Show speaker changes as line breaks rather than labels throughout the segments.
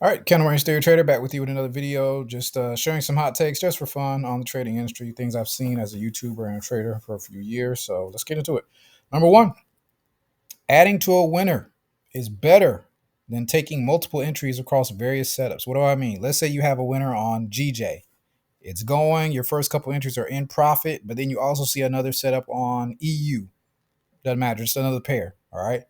All right, Ken Orange Theory Trader back with you with another video. Just sharing some hot takes just for fun on the trading industry, things I've seen as a YouTuber and a trader for a few years. So let's get into it. Number one, adding to a winner is better than taking multiple entries across various setups. What do I mean? Let's say you have a winner on GJ. It's going, your first couple entries are in profit, but then you also see another setup on EU. Doesn't matter, just another pair. All right.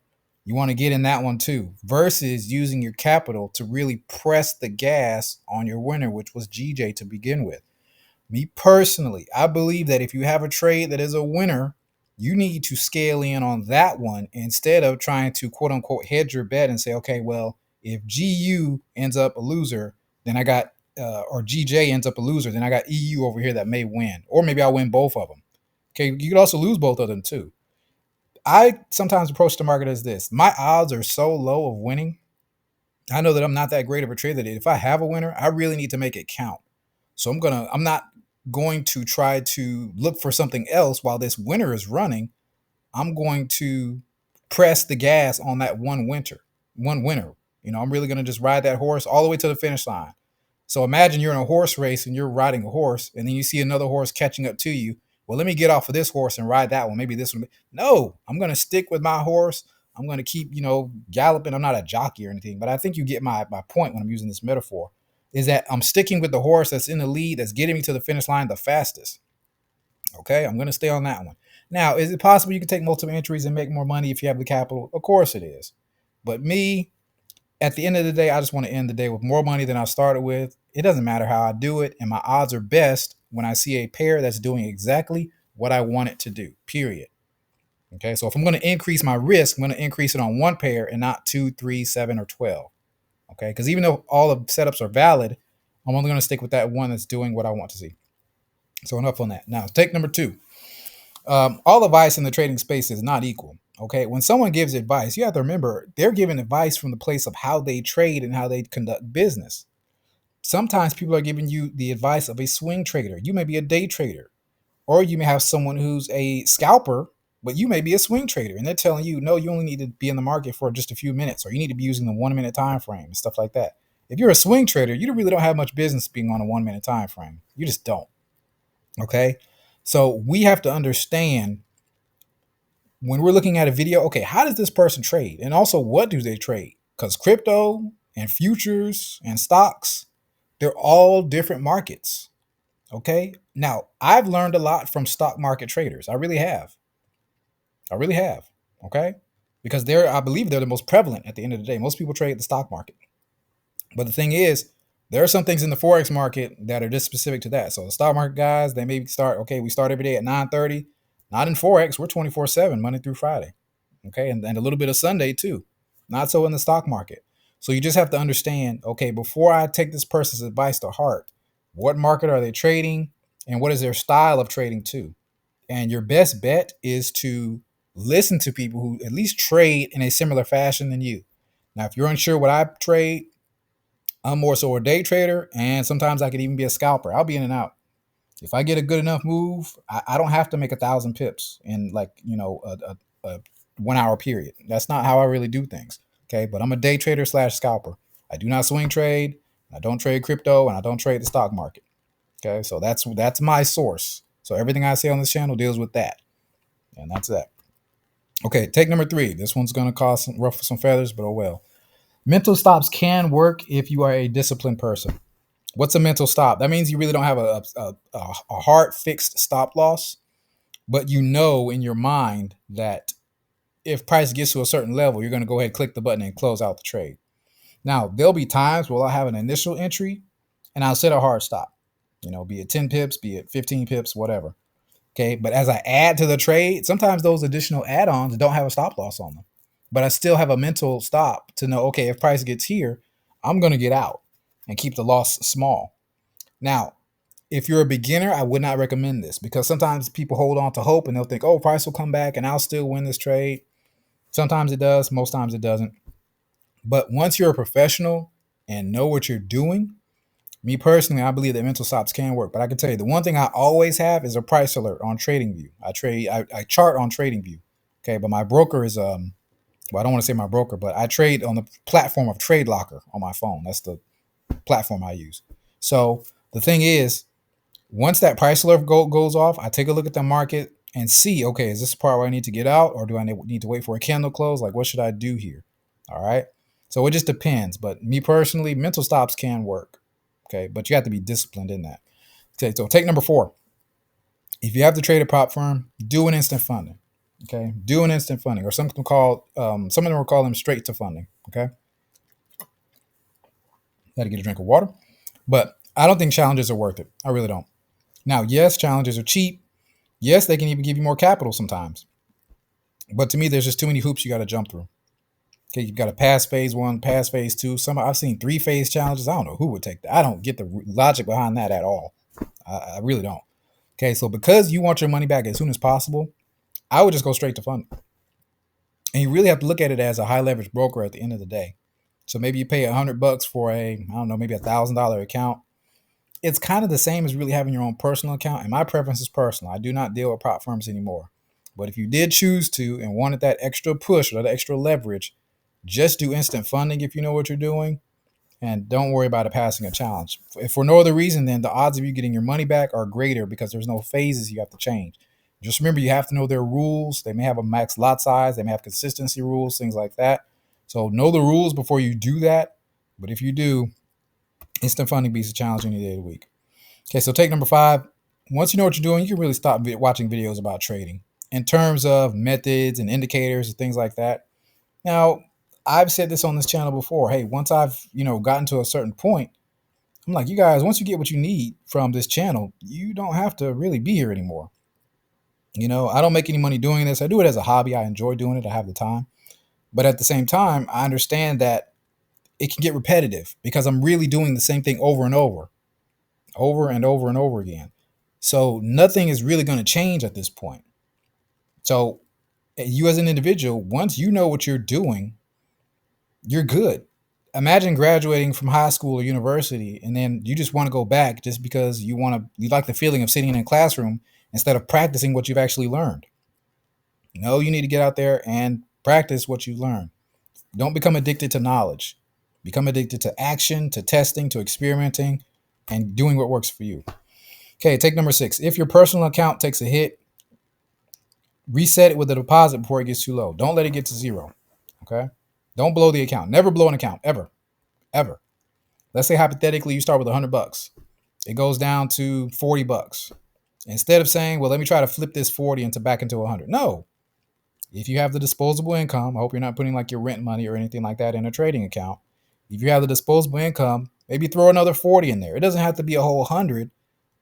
You want to get in that one too, versus using your capital to really press the gas on your winner, which was GJ to begin with. Me personally, I believe that if you have a trade that is a winner, you need to scale in on that one instead of trying to quote unquote hedge your bet and say, okay, well, if GU ends up a loser, then I got, or GJ ends up a loser, then I got EU over here that may win, or maybe I'll win both of them. Okay, you could also lose both of them too. I sometimes approach the market as this: my odds are so low of winning. I know that I'm not that great of a trader that if I have a winner, I really need to make it count. So I'm not going to try to look for something else while this winner is running. I'm going to press the gas on that one winner. I'm really going to just ride that horse all the way to the finish line. So imagine you're in a horse race and you're riding a horse, and then you see another horse catching up to you. Well, let me get off of this horse and ride that one. Maybe this one. No, I'm going to stick with my horse. I'm going to keep, galloping. I'm not a jockey or anything, but I think you get my point when I'm using this metaphor is that I'm sticking with the horse that's in the lead, that's getting me to the finish line the fastest. Okay, I'm going to stay on that one. Now, is it possible you can take multiple entries and make more money if you have the capital? Of course it is. But me, at the end of the day, I just want to end the day with more money than I started with. It doesn't matter how I do it, and my odds are best when I see a pair that's doing exactly what I want it to do, period. Okay, so if I'm going to increase my risk, I'm going to increase it on one pair and not two, three, seven, or 12. Okay, because even though all the setups are valid, I'm only going to stick with that one that's doing what I want to see. So enough on that. Now, take number two. All advice in the trading space is not equal. Okay, when someone gives advice, you have to remember they're giving advice from the place of how they trade and how they conduct business. Sometimes people are giving you the advice of a swing trader. You may be a day trader, or you may have someone who's a scalper, but you may be a swing trader, and they're telling you, no, you only need to be in the market for just a few minutes, or you need to be using the 1 minute time frame and stuff like that. If you're a swing trader, you really don't have much business being on a 1 minute time frame. You just don't. Okay, so we have to understand when we're looking at a video, okay, how does this person trade? And also, what do they trade? Because crypto and futures and stocks, they're all different markets. Okay. Now, I've learned a lot from stock market traders. I really have. I really have. Okay. Because I believe they're the most prevalent at the end of the day. Most people trade the stock market. But the thing is, there are some things in the Forex market that are just specific to that. So the stock market guys, they maybe start, okay, we start every day at 9:30. Not in Forex, we're 24/7, Monday through Friday. Okay, and a little bit of Sunday too. Not so in the stock market. So you just have to understand, okay, before I take this person's advice to heart, what market are they trading and what is their style of trading too? And your best bet is to listen to people who at least trade in a similar fashion than you. Now, if you're unsure what I trade, I'm more so a day trader, and sometimes I could even be a scalper. I'll be in and out. If I get a good enough move, I don't have to make 1,000 pips in like a 1 hour period. That's not how I really do things. Okay, but I'm a day trader slash scalper. I do not swing trade. I don't trade crypto, and I don't trade the stock market. Okay, so that's my source. So everything I say on this channel deals with that, and that's that. Okay, take number three. This one's gonna cause some ruffle some feathers, but oh well. Mental stops can work if you are a disciplined person. What's a mental stop? That means you really don't have a hard fixed stop loss, but you know in your mind that if price gets to a certain level, you're going to go ahead, click the button, and close out the trade. Now, there'll be times where I'll have an initial entry and I'll set a hard stop, be it 10 pips, be it 15 pips, whatever. Okay. But as I add to the trade, sometimes those additional add ons don't have a stop loss on them. But I still have a mental stop to know, okay, if price gets here, I'm going to get out and keep the loss small. Now, if you're a beginner, I would not recommend this because sometimes people hold on to hope and they'll think, oh, price will come back and I'll still win this trade. Sometimes it does, most times it doesn't. But once you're a professional and know what you're doing, me personally, I believe that mental stops can work. But I can tell you, the one thing I always have is a price alert on TradingView. I chart on TradingView. Okay, but my broker is Well, I don't want to say my broker, but I trade on the platform of Trade Locker on my phone. That's the platform I use. So the thing is, once that price alert goes off, I take a look at the market and see, okay, is this the part where I need to get out, or do I need to wait for a candle close? Like, what should I do here? All right. So it just depends. But me personally, mental stops can work. Okay. But you have to be disciplined in that. Okay. So take number 4. If you have to trade a prop firm, do an instant funding. Okay. Do an instant funding, or something called, some of them will call them straight to funding. Okay. Got to get a drink of water. But I don't think challenges are worth it. I really don't. Now, yes, challenges are cheap. Yes, they can even give you more capital sometimes. But to me, there's just too many hoops you got to jump through. Okay, you've got to pass phase 1, pass phase 2. Some I've seen 3-phase challenges. I don't know who would take that. I don't get the logic behind that at all. I really don't. Okay, so because you want your money back as soon as possible, I would just go straight to funding. And you really have to look at it as a high leverage broker at the end of the day. So maybe you pay $100 for I don't know, maybe $1,000 account. It's kind of the same as really having your own personal account. And my preference is personal. I do not deal with prop firms anymore. But if you did choose to and wanted that extra push or that extra leverage, just do instant funding if you know what you're doing. And don't worry about it passing a challenge. If for no other reason, then the odds of you getting your money back are greater because there's no phases you have to change. Just remember, you have to know their rules. They may have a max lot size. They may have consistency rules, things like that. So know the rules before you do that. But if you do, instant funding beats a challenge any day of the week. Okay, so take number 5. Once you know what you're doing, you can really stop watching videos about trading in terms of methods and indicators and things like that. Now, I've said this on this channel before. Hey, once I've, gotten to a certain point, I'm like, you guys, once you get what you need from this channel, you don't have to really be here anymore. I don't make any money doing this. I do it as a hobby. I enjoy doing it. I have the time. But at the same time, I understand that it can get repetitive because I'm really doing the same thing over and over, over and over and over again. So nothing is really going to change at this point. So you as an individual, once you know what you're doing, you're good. Imagine graduating from high school or university and then you just want to go back just because you like the feeling of sitting in a classroom instead of practicing what you've actually learned. No, you need to get out there and practice what you learn. Don't become addicted to knowledge. Become addicted to action, to testing, to experimenting, and doing what works for you. Okay, take number 6. If your personal account takes a hit, reset it with a deposit before it gets too low. Don't let it get to zero. Okay? Don't blow the account. Never blow an account, ever. Ever. Let's say hypothetically you start with $100. It goes down to $40. Instead of saying, well, let me try to flip this 40 into back into 100. No. If you have the disposable income, I hope you're not putting like your rent money or anything like that in a trading account. If you have the disposable income, maybe throw another 40 in there. It doesn't have to be a whole 100,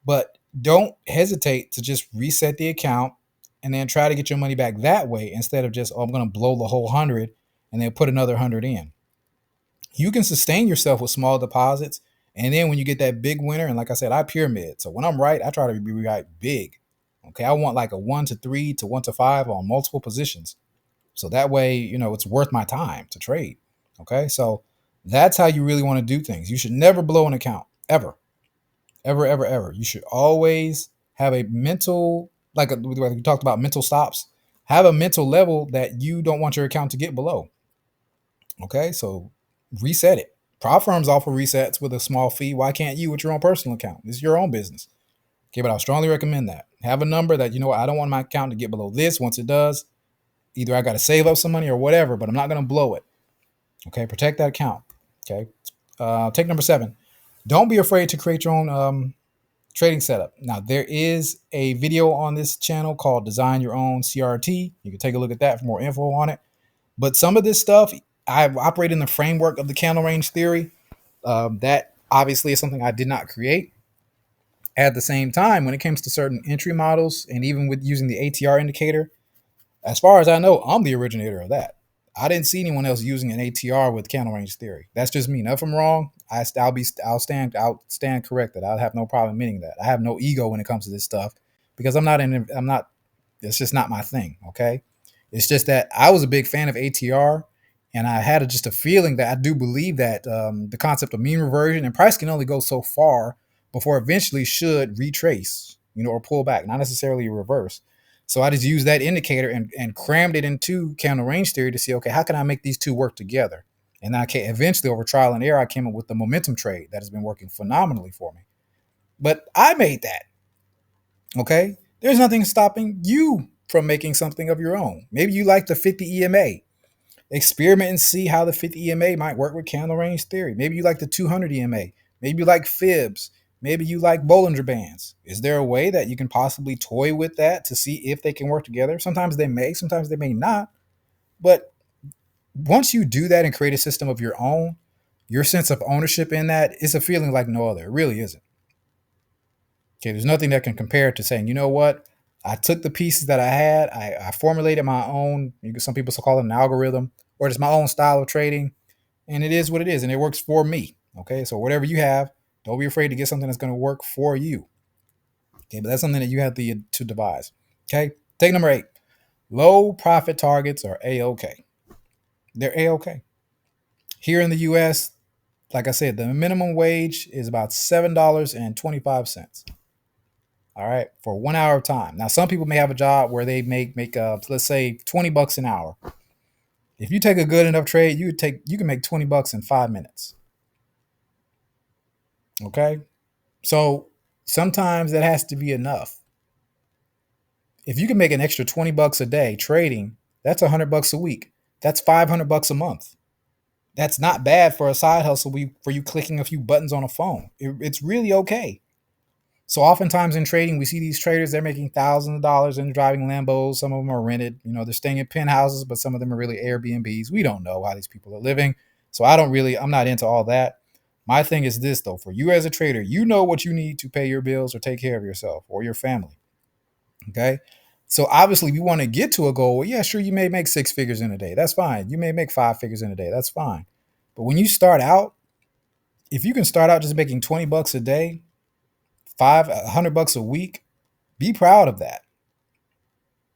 but don't hesitate to just reset the account and then try to get your money back that way instead of just, I'm going to blow the whole 100 and then put another 100 in. You can sustain yourself with small deposits. And then when you get that big winner, and like I said, I pyramid. So when I'm right, I try to be right big. Okay. I want like a 1 to 3 to 1 to 5 on multiple positions. So that way, it's worth my time to trade. Okay. So that's how you really want to do things. You should never blow an account ever, ever, ever, ever. You should always have a mental, like we talked about mental stops, have a mental level that you don't want your account to get below. Okay. So reset it. Prop firms offer resets with a small fee. Why can't you with your own personal account? It's your own business. Okay. But I'll strongly recommend that. Have a number that, I don't want my account to get below this. Once it does, either I got to save up some money or whatever, but I'm not going to blow it. Okay. Protect that account. Okay. Take number 7. Don't be afraid to create your own trading setup. Now, there is a video on this channel called Design Your Own CRT. You can take a look at that for more info on it. But some of this stuff, I operate in the framework of the candle range theory. That obviously is something I did not create. At the same time, when it comes to certain entry models and even with using the ATR indicator, as far as I know, I'm the originator of that. I didn't see anyone else using an ATR with candle range theory. That's just me. Now, if I'm wrong, I'll stand corrected. I'll have no problem admitting that. I have no ego when it comes to this stuff because I'm not. It's just not my thing. Okay, it's just that I was a big fan of ATR, and I had just a feeling that I do believe that the concept of mean reversion and price can only go so far before eventually should retrace, or pull back, not necessarily reverse. So I just used that indicator and crammed it into candle range theory to see, okay, how can I make these two work together? And I came, eventually, over trial and error, I came up with the momentum trade that has been working phenomenally for me. But I made that. Okay. There's nothing stopping you from making something of your own. Maybe you like the 50 EMA. Experiment and see how the 50 EMA might work with candle range theory. Maybe you like the 200 EMA. Maybe you like fibs. Maybe you like Bollinger Bands. Is there a way that you can possibly toy with that to see if they can work together? Sometimes they may, sometimes they may not. But once you do that and create a system of your own, your sense of ownership in that is a feeling like no other. It really isn't. Okay, there's nothing that can compare to saying, you know what? I took the pieces that I had, I formulated my own, some people still call it an algorithm, or just my own style of trading, and it is what it is, and it works for me. Okay, so whatever you have, don't be afraid to get something that's going to work for you. Okay, but that's something that you have to devise. Okay, take number 8. Low profit targets are A-OK. They're A-OK. Here in the US, like I said, the minimum wage is about $7.25. All right, for 1 hour of time. Now, some people may have a job where they make let's say $20 an hour. If you take a good enough trade, you can make $20 in 5 minutes. Okay, so sometimes that has to be enough. If you can make an extra $20 a day trading, that's $100 a week. That's $500 a month. That's not bad for a side hustle for you clicking a few buttons on a phone. It's really okay. So oftentimes in trading, we see these traders, they're making thousands of dollars and driving Lambos. Some of them are rented. They're staying in penthouses, but some of them are really Airbnbs. We don't know how these people are living. So I'm not into all that. My thing is this, though. For you as a trader, you know what you need to pay your bills or take care of yourself or your family. Okay. So obviously we want to get to a goal. Well, yeah, sure, you may make 6 figures in a day. That's fine. You may make 5 figures in a day. That's fine. But when you start out, if you can start out just making $20 a day, $100 a week, be proud of that.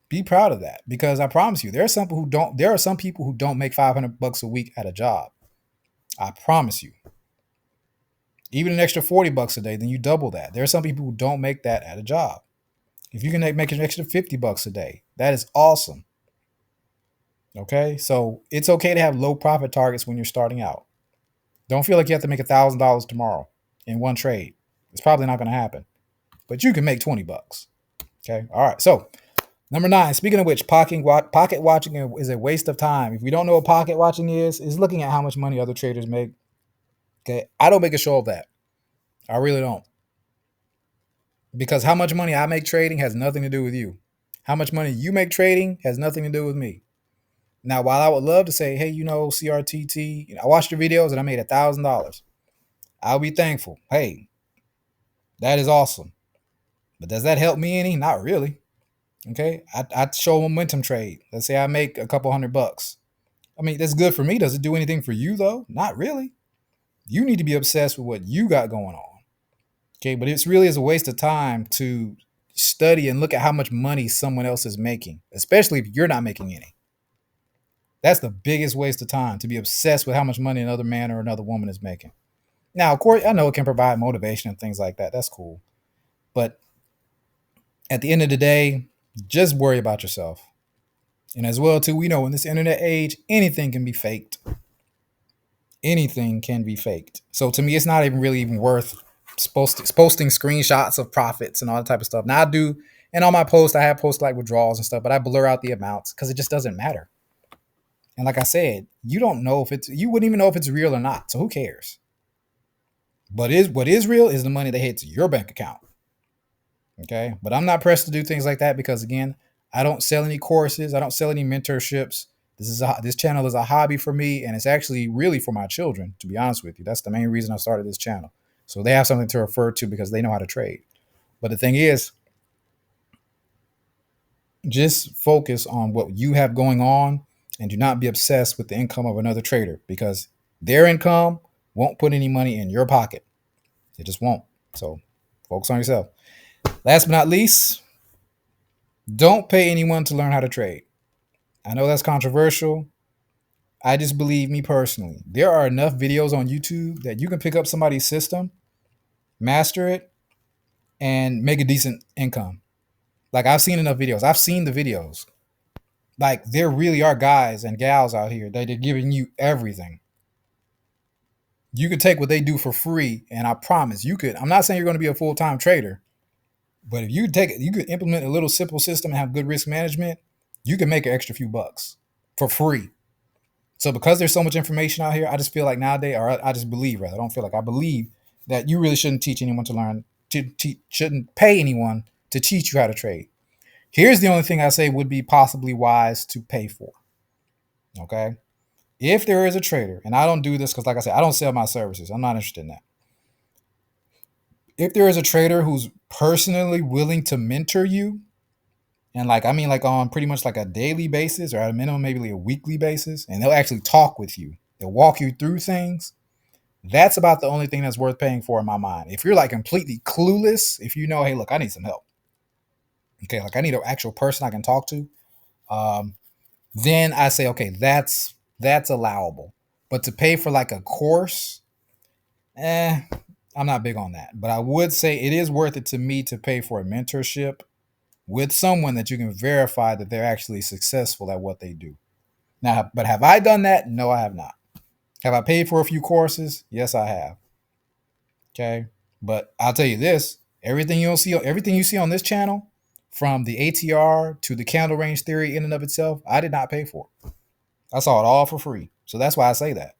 Be proud of that, because I promise you, there are some people who don't make $500 a week at a job. I promise you. Even an extra $40 a day, then you double that. There are some people who don't make that at a job. If you can make an extra $50 a day, that is awesome. Okay, so it's okay to have low profit targets when you're starting out. Don't feel like you have to make $1,000 tomorrow in one trade. It's probably not going to happen, but you can make $20. Okay, all right. So number 9. Speaking of which, pocket watching is a waste of time. If you don't know what pocket watching is looking at how much money other traders make. Okay, I don't make a show of that. I really don't, because how much money I make trading has nothing to do with you. How much money you make trading has nothing to do with me. Now, while I would love to say, hey, CRTT, I watched your videos and I made $1,000, I'll be thankful. Hey, that is awesome. But does that help me any? Not really. Okay, I show a momentum trade. Let's say I make a couple $100. I mean, that's good for me. Does it do anything for you though? Not really. You need to be obsessed with what you got going on. Okay, but it's really is a waste of time to study and look at how much money someone else is making, especially if you're not making any. That's the biggest waste of time, to be obsessed with how much money another man or another woman is making. Now, of course, I know it can provide motivation and things like that. That's cool. But at the end of the day, just worry about yourself. And as well, too, we know in this internet age, anything can be faked. Anything can be faked. So to me, it's not even worth posting screenshots of profits and all that type of stuff. Now I do, and on my post, I have posts like withdrawals and stuff, but I blur out the amounts because it just doesn't matter. And like I said, you wouldn't even know if it's real or not. So who cares? But what is real is the money that hits your bank account. Okay. But I'm not pressed to do things like that because, again, I don't sell any courses. I don't sell any mentorships. This channel is a hobby for me, and it's actually really for my children, to be honest with you. That's the main reason I started this channel. So they have something to refer to because they know how to trade. But the thing is, just focus on what you have going on and do not be obsessed with the income of another trader, because their income won't put any money in your pocket. It just won't. So focus on yourself. Last but not least, don't pay anyone to learn how to trade. I know that's controversial. I just believe, me personally, there are enough videos on YouTube that you can pick up somebody's system, master it, and make a decent income. Like I've seen enough videos. I've seen the videos. Like there really are guys and gals out here that are giving you everything. You could take what they do for free, and I promise you could. I'm not saying you're going to be a full time trader, but if you take it, you could implement a little simple system and have good risk management. You can make an extra few bucks for free. So because there's so much information out here, I just feel like nowadays, or I just believe, rather, I don't feel like I believe that you really shouldn't teach anyone to learn shouldn't pay anyone to teach you how to trade. Here's the only thing I say would be possibly wise to pay for. Okay. If there is a trader, and I don't do this because, like I said, I don't sell my services. I'm not interested in that. If there is a trader who's personally willing to mentor you, and like, I mean, like on pretty much like a daily basis or at a minimum, maybe like a weekly basis, and they'll actually talk with you, they'll walk you through things. That's about the only thing that's worth paying for in my mind. If you're like completely clueless, if you know, hey, look, I need some help. Okay, like I need an actual person I can talk to. Um, then I say, okay, that's allowable. But to pay for like a course, eh, I'm not big on that. But I would say it is worth it to me to pay for a mentorship with someone that you can verify that they're actually successful at what they do. Now, but have I done that? No, I have not. Have I paid for a few courses? Yes, I have. Okay. But I'll tell you this, everything you see on this channel, from the ATR to the candle range theory in and of itself, I did not pay for. I saw it all for free. So that's why I say that.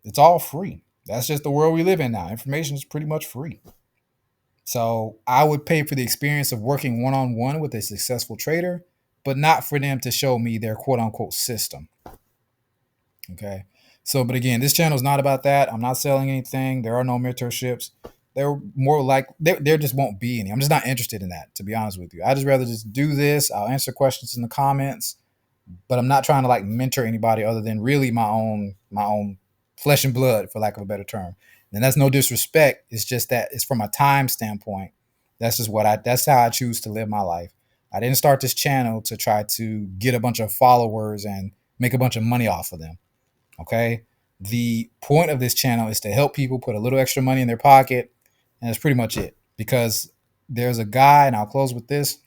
It's all free. That's just the world we live in now. Information is pretty much free. So I would pay for the experience of working one on one with a successful trader, but not for them to show me their quote unquote system. Okay. So, but again, this channel is not about that. I'm not selling anything. There are no mentorships. They're more like there just won't be any. I'm just not interested in that, to be honest with you. I just rather just do this. I'll answer questions in the comments, but I'm not trying to like mentor anybody other than really my own flesh and blood, for lack of a better term. And that's no disrespect. It's just that it's from a time standpoint. That's how I choose to live my life. I didn't start this channel to try to get a bunch of followers and make a bunch of money off of them. Okay. The point of this channel is to help people put a little extra money in their pocket. And that's pretty much it. Because there's a guy, and I'll close with this.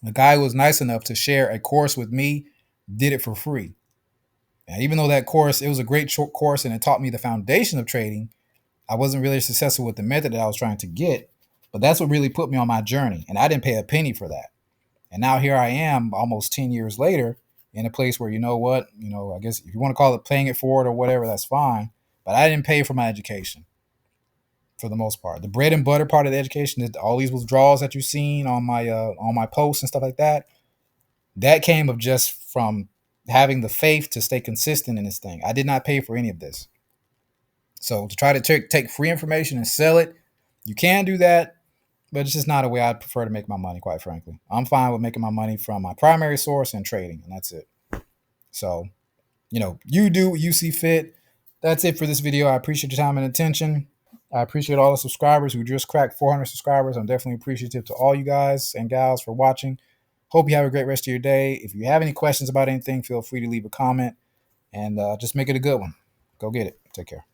The guy who was nice enough to share a course with me did it for free. And even though that course, it was a great short course and it taught me the foundation of trading, I wasn't really successful with the method that I was trying to get. But that's what really put me on my journey. And I didn't pay a penny for that. And now here I am almost 10 years later in a place where, you know what, I guess if you want to call it paying it forward or whatever, that's fine. But I didn't pay for my education for the most part. The bread and butter part of the education, all these withdrawals that you've seen on my posts and stuff like that, that came of just from having the faith to stay consistent in this thing. I did not pay for any of this. So to try to take free information and sell it, you can do that, but it's just not a way I'd prefer to make my money, quite frankly. I'm fine with making my money from my primary source and trading, and that's it. So, you do what you see fit. That's it for this video. I appreciate your time and attention. I appreciate all the subscribers who just cracked 400 subscribers. I'm definitely appreciative to all you guys and gals for watching. Hope you have a great rest of your day. If you have any questions about anything, feel free to leave a comment and just make it a good one. Go get it. Take care.